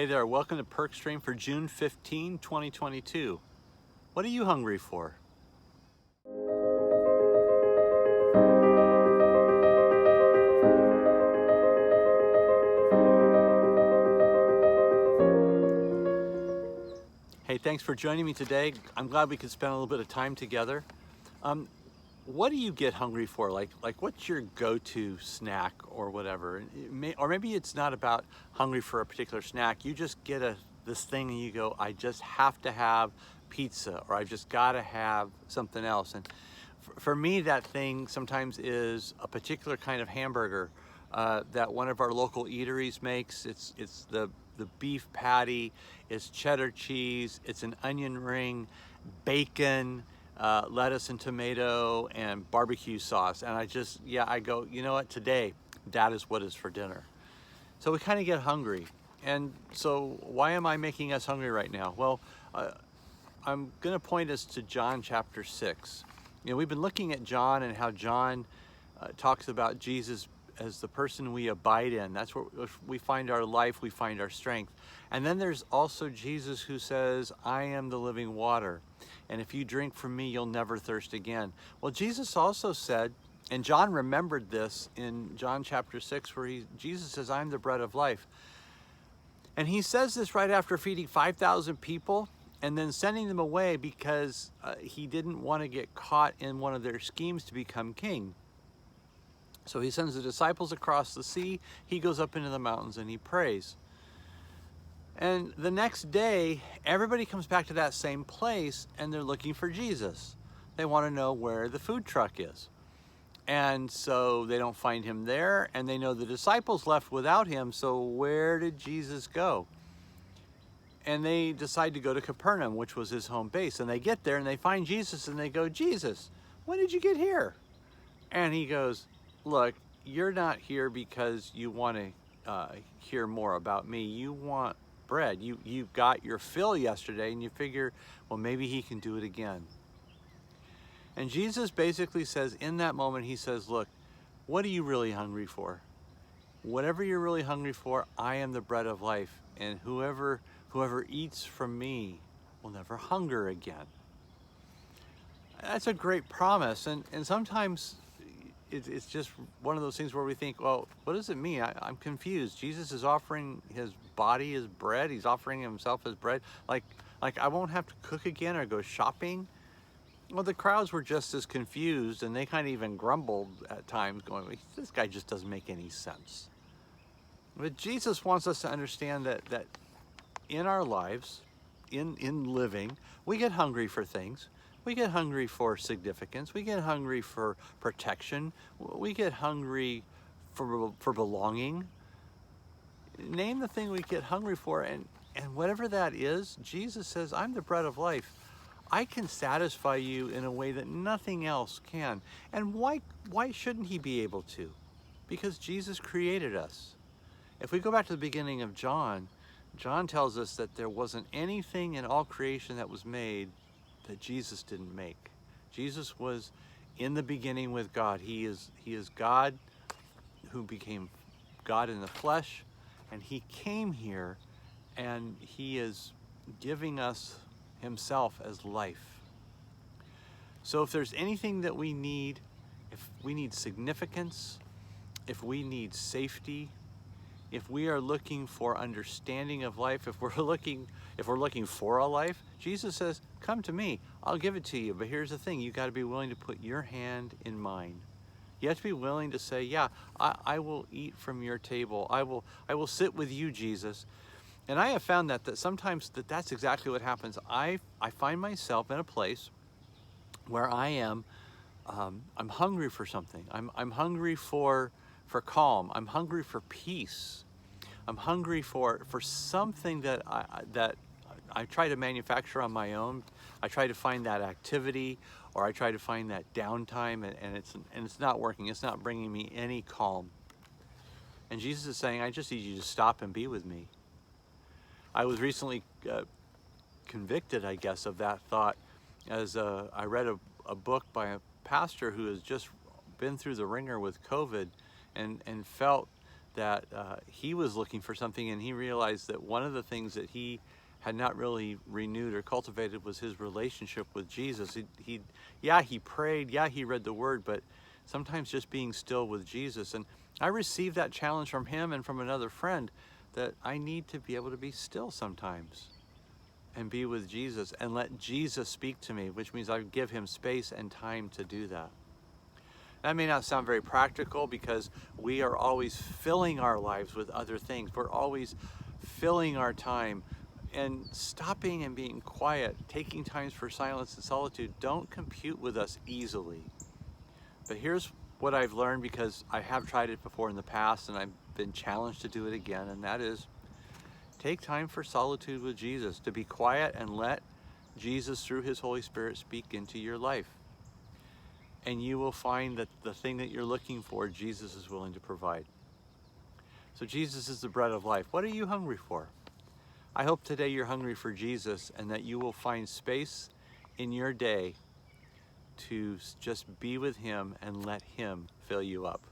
Hey there, welcome to Perkstream for June 15, 2022. What are you hungry for? Hey, thanks for joining me today. I'm glad we could spend a little bit of time together. What do you get hungry for? Like what's your go-to snack or whatever? Or maybe it's not about hungry for a particular snack. You just get this thing and you go, I just have to have pizza, or I've just got to have something else. And for me, that thing sometimes is a particular kind of hamburger that one of our local eateries makes. It's the beef patty, it's cheddar cheese, it's an onion ring, bacon, lettuce and tomato and barbecue sauce. And I go, you know what, today, that is what is for dinner. So we kind of get hungry. And so why am I making us hungry right now? Well, I'm gonna point us to John chapter 6. You know, we've been looking at John and how John talks about Jesus as the person we abide in. That's where we find our life, we find our strength. And then there's also Jesus who says, I am the living water. And if you drink from me, you'll never thirst again. Well, Jesus also said, and John remembered this in John chapter 6, where Jesus says, I'm the bread of life. And he says this right after feeding 5,000 people and then sending them away because he didn't want to get caught in one of their schemes to become king. So he sends the disciples across the sea, he goes up into the mountains and he prays. And the next day, everybody comes back to that same place and they're looking for Jesus. They want to know where the food truck is. And so they don't find him there, and they know the disciples left without him, so where did Jesus go? And they decide to go to Capernaum, which was his home base. And they get there and they find Jesus and they go, Jesus, when did you get here? And he goes, look, you're not here because you want to hear more about me. You want bread. You got your fill yesterday and you figure, well, maybe he can do it again. And Jesus basically says in that moment, he says, look, what are you really hungry for? Whatever you're really hungry for, I am the bread of life. And whoever eats from me will never hunger again. That's a great promise. And sometimes it's just one of those things where we think, well, what does it mean? I'm confused. Jesus is offering his body as bread. He's offering himself as bread. Like I won't have to cook again or go shopping. Well, the crowds were just as confused, and they kind of even grumbled at times, going, this guy just doesn't make any sense. But Jesus wants us to understand that in our lives, in living, we get hungry for things. We get hungry for significance. We get hungry for protection. We get hungry for belonging. Name the thing we get hungry for, and whatever that is, Jesus says, I'm the bread of life. I can satisfy you in a way that nothing else can. And why shouldn't he be able to? Because Jesus created us. If we go back to the beginning of John, John tells us that there wasn't anything in all creation that was made that Jesus didn't make. Jesus was in the beginning with God. He is God who became God in the flesh, and he came here and he is giving us himself as life. So if there's anything that we need, if we need significance, if we need safety, if we are looking for understanding of life, if we're looking for a life, Jesus says, come to me, I'll give it to you. But here's the thing, you got to be willing to put your hand in mine. You have to be willing to say, yeah, I will eat from your table. I will sit with you, Jesus. And I have found that sometimes that's exactly what happens. I find myself in a place where I am, I'm hungry for something. I'm hungry for calm. I'm hungry for peace. I'm hungry for something that I try to manufacture on my own. I try to find that activity, or I try to find that downtime, and it's not working. It's not bringing me any calm. And Jesus is saying, I just need you to stop and be with me. I was recently convicted, I guess, of that thought as I read a book by a pastor who has just been through the ringer with COVID and felt that he was looking for something, and he realized that one of the things that he had not really renewed or cultivated was his relationship with Jesus. Yeah, he prayed, yeah, he read the word, but sometimes just being still with Jesus. And I received that challenge from him and from another friend that I need to be able to be still sometimes and be with Jesus and let Jesus speak to me, which means I give him space and time to do that. That may not sound very practical because we are always filling our lives with other things. We're always filling our time, and stopping and being quiet, taking times for silence and solitude don't compute with us easily. But here's what I've learned, because I have tried it before in the past and I've been challenged to do it again, and that is take time for solitude with Jesus, to be quiet and let Jesus through his Holy Spirit speak into your life. And you will find that the thing that you're looking for, Jesus is willing to provide. So Jesus is the bread of life. What are you hungry for? I hope today you're hungry for Jesus, and that you will find space in your day to just be with him and let him fill you up.